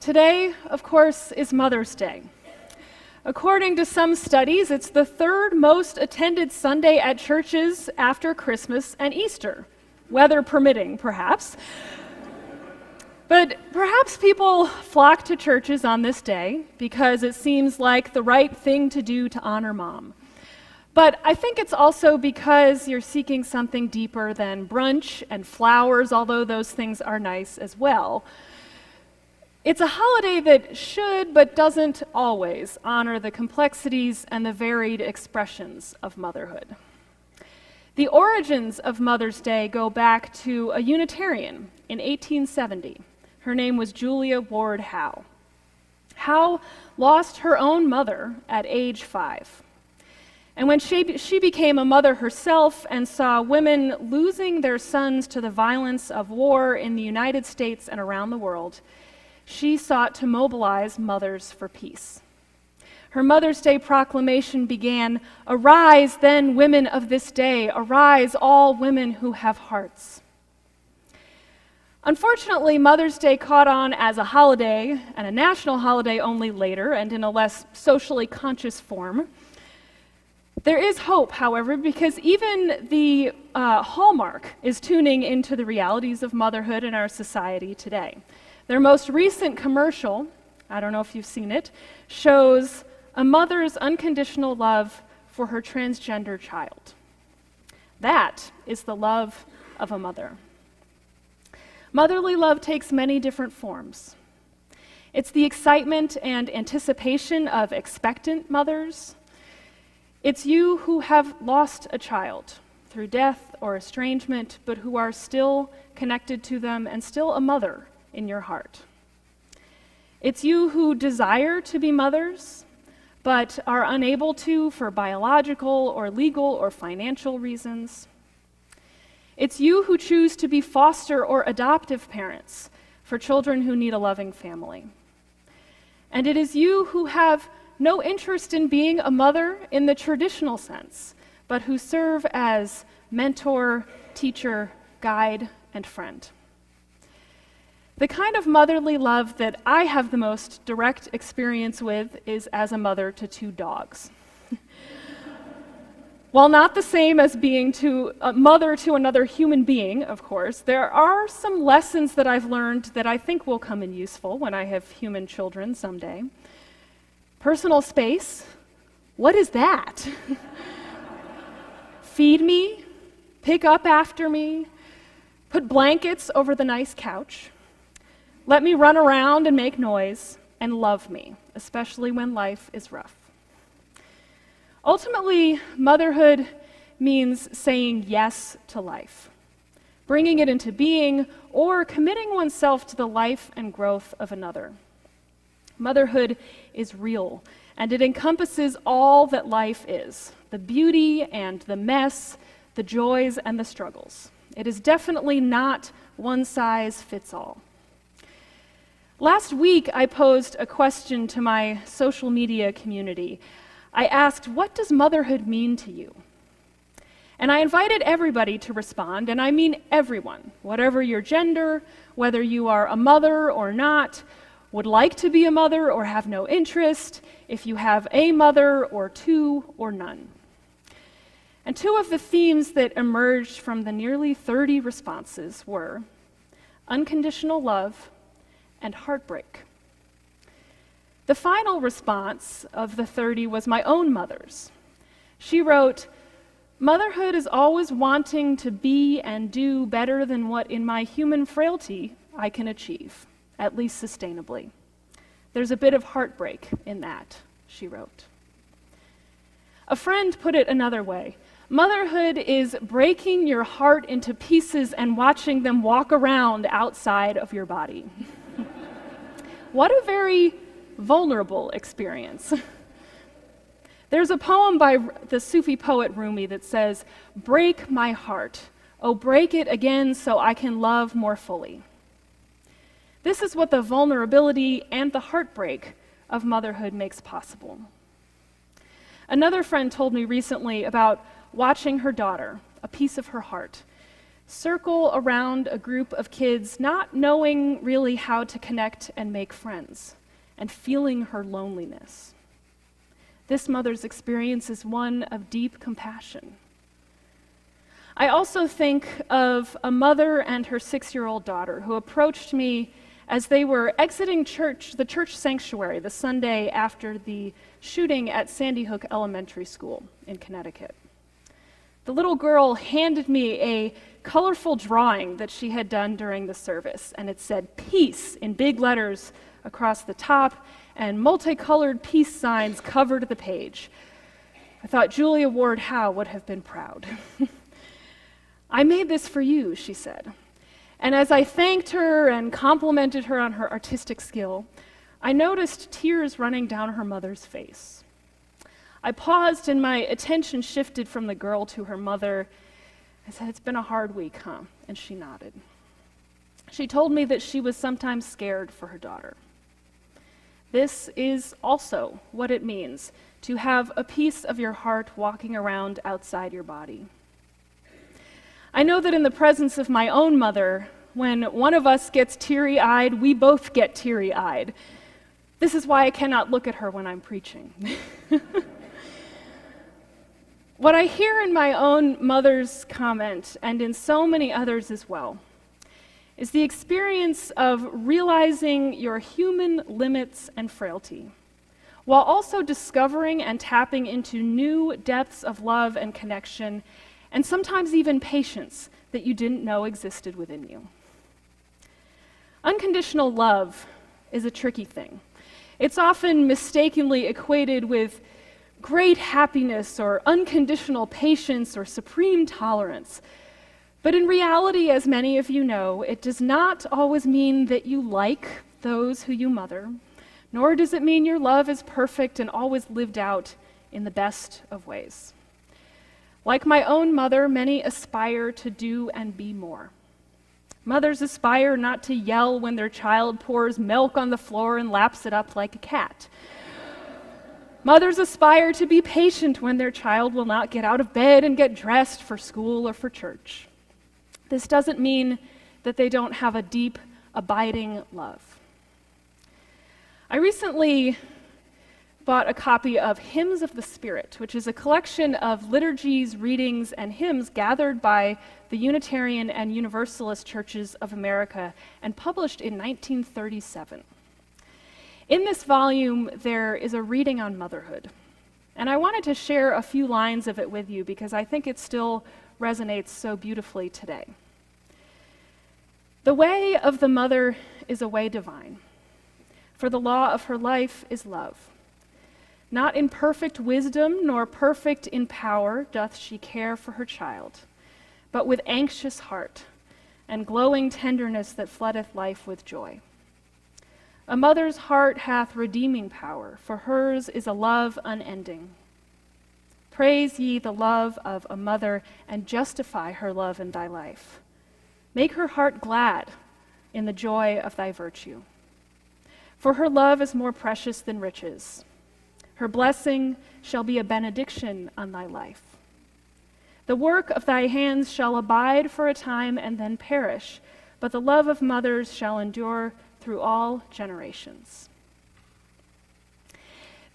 Today, of course, is Mother's Day. According to some studies, it's the third most attended Sunday at churches after Christmas and Easter, weather permitting, perhaps. But perhaps people flock to churches on this day because it seems like the right thing to do to honor Mom. But I think it's also because you're seeking something deeper than brunch and flowers, although those things are nice as well. It's a holiday that should, but doesn't always, honor the complexities and the varied expressions of motherhood. The origins of Mother's Day go back to a Unitarian in 1870. Her name was Julia Ward Howe. Howe lost her own mother at age 5. And when she became a mother herself and saw women losing their sons to the violence of war in the United States and around the world, she sought to mobilize mothers for peace. Her Mother's Day proclamation began, "Arise then, women of this day, arise all women who have hearts." Unfortunately, Mother's Day caught on as a holiday, and a national holiday only later, and in a less socially conscious form. There is hope, however, because even the Hallmark is tuning into the realities of motherhood in our society today. Their most recent commercial, I don't know if you've seen it, shows a mother's unconditional love for her transgender child. That is the love of a mother. Motherly love takes many different forms. It's the excitement and anticipation of expectant mothers. It's you who have lost a child through death or estrangement, but who are still connected to them and still a mother in your heart. It's you who desire to be mothers, but are unable to for biological or legal or financial reasons. It's you who choose to be foster or adoptive parents for children who need a loving family. And it is you who have no interest in being a mother in the traditional sense, but who serve as mentor, teacher, guide, and friend. The kind of motherly love that I have the most direct experience with is as a mother to 2 dogs. While not the same as being a mother to another human being, of course, there are some lessons that I've learned that I think will come in useful when I have human children someday. Personal space, what is that? Feed me, pick up after me, put blankets over the nice couch. Let me run around and make noise, and love me, especially when life is rough. Ultimately, motherhood means saying yes to life, bringing it into being, or committing oneself to the life and growth of another. Motherhood is real, and it encompasses all that life is, the beauty and the mess, the joys and the struggles. It is definitely not one size fits all. Last week, I posed a question to my social media community. I asked, what does motherhood mean to you? And I invited everybody to respond, and I mean everyone, whatever your gender, whether you are a mother or not, would like to be a mother or have no interest, if you have a mother or 2 or none. And 2 of the themes that emerged from the nearly 30 responses were unconditional love and heartbreak. The final response of the 30 was my own mother's. She wrote, "Motherhood is always wanting to be and do better than what in my human frailty I can achieve, at least sustainably. There's a bit of heartbreak in that," she wrote. A friend put it another way. Motherhood is breaking your heart into pieces and watching them walk around outside of your body. What a very vulnerable experience. There's a poem by the Sufi poet Rumi that says, "Break my heart, oh break it again so I can love more fully." This is what the vulnerability and the heartbreak of motherhood makes possible. Another friend told me recently about watching her daughter, a piece of her heart, circle around a group of kids not knowing really how to connect and make friends, and feeling her loneliness. This mother's experience is one of deep compassion. I also think of a mother and her 6-year-old daughter who approached me as they were exiting the church sanctuary, the Sunday after the shooting at Sandy Hook Elementary School in Connecticut. The little girl handed me a colorful drawing that she had done during the service, and it said "Peace" in big letters across the top, and multicolored peace signs covered the page. I thought Julia Ward Howe would have been proud. "I made this for you," she said. And as I thanked her and complimented her on her artistic skill, I noticed tears running down her mother's face. I paused and my attention shifted from the girl to her mother. I said, "It's been a hard week, huh?" And she nodded. She told me that she was sometimes scared for her daughter. This is also what it means to have a piece of your heart walking around outside your body. I know that in the presence of my own mother, when one of us gets teary-eyed, we both get teary-eyed. This is why I cannot look at her when I'm preaching. What I hear in my own mother's comment, and in so many others as well, is the experience of realizing your human limits and frailty, while also discovering and tapping into new depths of love and connection, and sometimes even patience that you didn't know existed within you. Unconditional love is a tricky thing. It's often mistakenly equated with great happiness or unconditional patience or supreme tolerance. But in reality, as many of you know, it does not always mean that you like those who you mother, nor does it mean your love is perfect and always lived out in the best of ways. Like my own mother, many aspire to do and be more. Mothers aspire not to yell when their child pours milk on the floor and laps it up like a cat. Mothers aspire to be patient when their child will not get out of bed and get dressed for school or for church. This doesn't mean that they don't have a deep, abiding love. I recently bought a copy of Hymns of the Spirit, which is a collection of liturgies, readings, and hymns gathered by the Unitarian and Universalist churches of America and published in 1937. In this volume, there is a reading on motherhood, and I wanted to share a few lines of it with you because I think it still resonates so beautifully today. "The way of the mother is a way divine, for the law of her life is love. Not in perfect wisdom, nor perfect in power doth she care for her child, but with anxious heart and glowing tenderness that floodeth life with joy. A mother's heart hath redeeming power, for hers is a love unending. Praise ye the love of a mother, and justify her love in thy life. Make her heart glad in the joy of thy virtue. For her love is more precious than riches. Her blessing shall be a benediction on thy life. The work of thy hands shall abide for a time and then perish, but the love of mothers shall endure through all generations."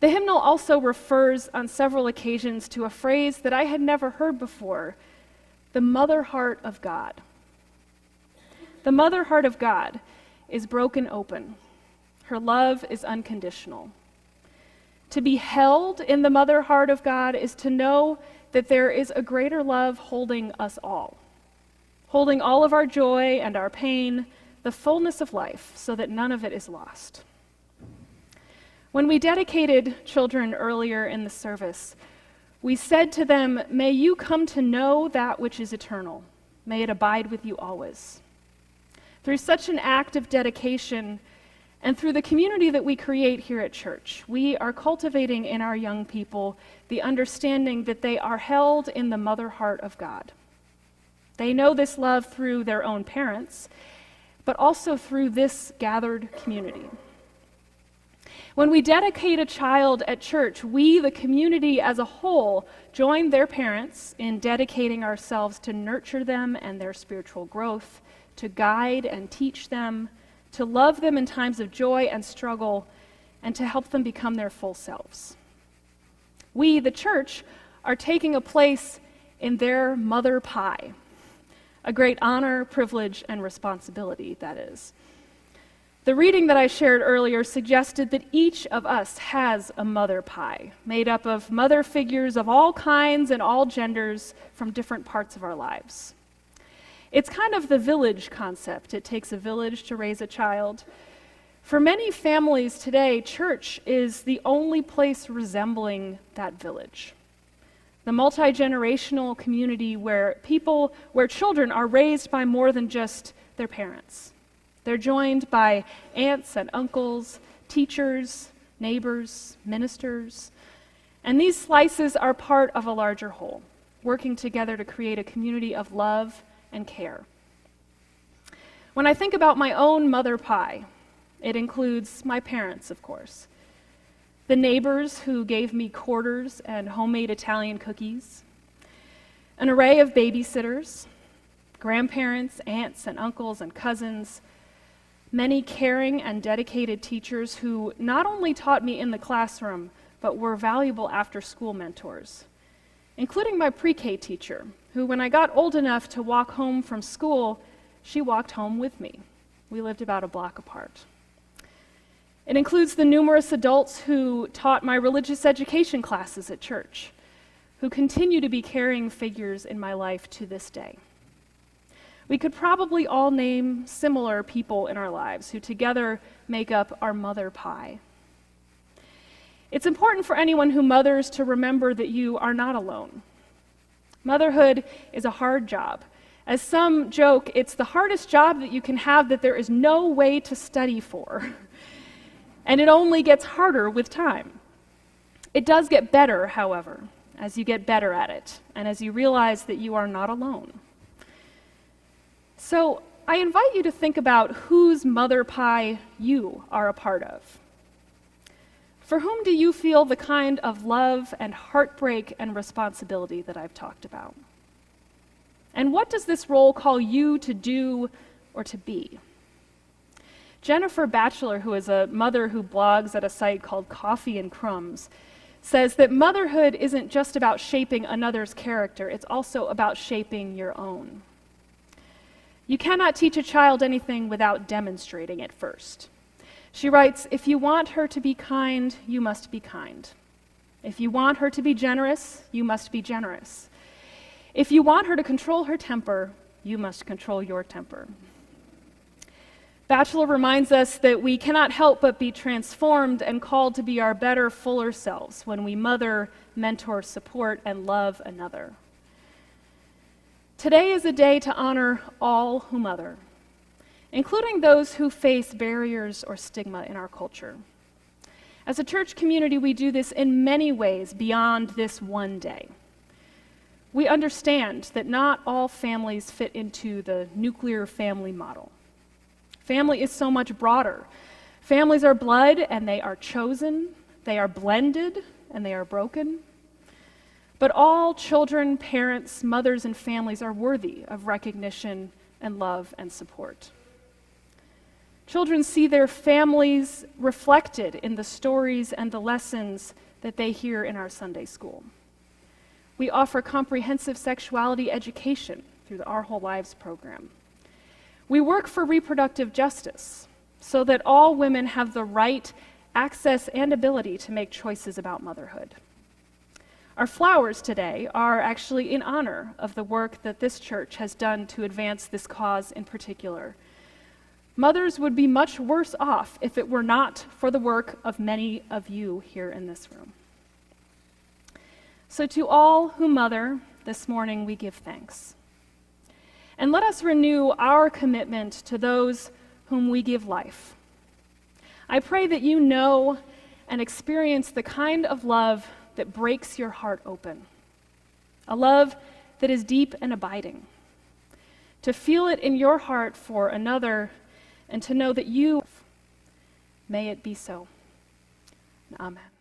The hymnal also refers on several occasions to a phrase that I had never heard before, the mother heart of God. The mother heart of God is broken open. Her love is unconditional. To be held in the mother heart of God is to know that there is a greater love holding us all, holding all of our joy and our pain, the fullness of life, so that none of it is lost. When we dedicated children earlier in the service, we said to them, "May you come to know that which is eternal. May it abide with you always." Through such an act of dedication, and through the community that we create here at church, we are cultivating in our young people the understanding that they are held in the mother heart of God. They know this love through their own parents, but also through this gathered community. When we dedicate a child at church, we, the community as a whole, join their parents in dedicating ourselves to nurture them and their spiritual growth, to guide and teach them, to love them in times of joy and struggle, and to help them become their full selves. We, the church, are taking a place in their mother pie, a great honor, privilege, and responsibility, that is. The reading that I shared earlier suggested that each of us has a mother pie, made up of mother figures of all kinds and all genders from different parts of our lives. It's kind of the village concept. It takes a village to raise a child. For many families today, church is the only place resembling that village. The multi-generational community where children are raised by more than just their parents. They're joined by aunts and uncles, teachers, neighbors, ministers, and these slices are part of a larger whole, working together to create a community of love and care. When I think about my own mother pie, it includes my parents, of course, the neighbors who gave me quarters and homemade Italian cookies, an array of babysitters, grandparents, aunts and uncles and cousins, many caring and dedicated teachers who not only taught me in the classroom, but were valuable after-school mentors, including my pre-K teacher, who, when I got old enough to walk home from school, she walked home with me. We lived about a block apart. It includes the numerous adults who taught my religious education classes at church, who continue to be caring figures in my life to this day. We could probably all name similar people in our lives who together make up our mother pie. It's important for anyone who mothers to remember that you are not alone. Motherhood is a hard job. As some joke, it's the hardest job that you can have that there is no way to study for. And it only gets harder with time. It does get better, however, as you get better at it, and as you realize that you are not alone. So I invite you to think about whose mother pie you are a part of. For whom do you feel the kind of love and heartbreak and responsibility that I've talked about? And what does this role call you to do or to be? Jennifer Batchelor, who is a mother who blogs at a site called Coffee and Crumbs, says that motherhood isn't just about shaping another's character, it's also about shaping your own. You cannot teach a child anything without demonstrating it first. She writes, if you want her to be kind, you must be kind. If you want her to be generous, you must be generous. If you want her to control her temper, you must control your temper. Batchelor reminds us that we cannot help but be transformed and called to be our better, fuller selves when we mother, mentor, support, and love another. Today is a day to honor all who mother, including those who face barriers or stigma in our culture. As a church community, we do this in many ways beyond this one day. We understand that not all families fit into the nuclear family model. Family is so much broader. Families are blood, and they are chosen, they are blended, and they are broken. But all children, parents, mothers, and families are worthy of recognition and love and support. Children see their families reflected in the stories and the lessons that they hear in our Sunday school. We offer comprehensive sexuality education through the Our Whole Lives program. We work for reproductive justice so that all women have the right, access, and ability to make choices about motherhood. Our flowers today are actually in honor of the work that this church has done to advance this cause in particular. Mothers would be much worse off if it were not for the work of many of you here in this room. So to all who mother, this morning we give thanks. And let us renew our commitment to those whom we give life. I pray that you know and experience the kind of love that breaks your heart open, a love that is deep and abiding, to feel it in your heart for another and to know that you, may it be so. Amen.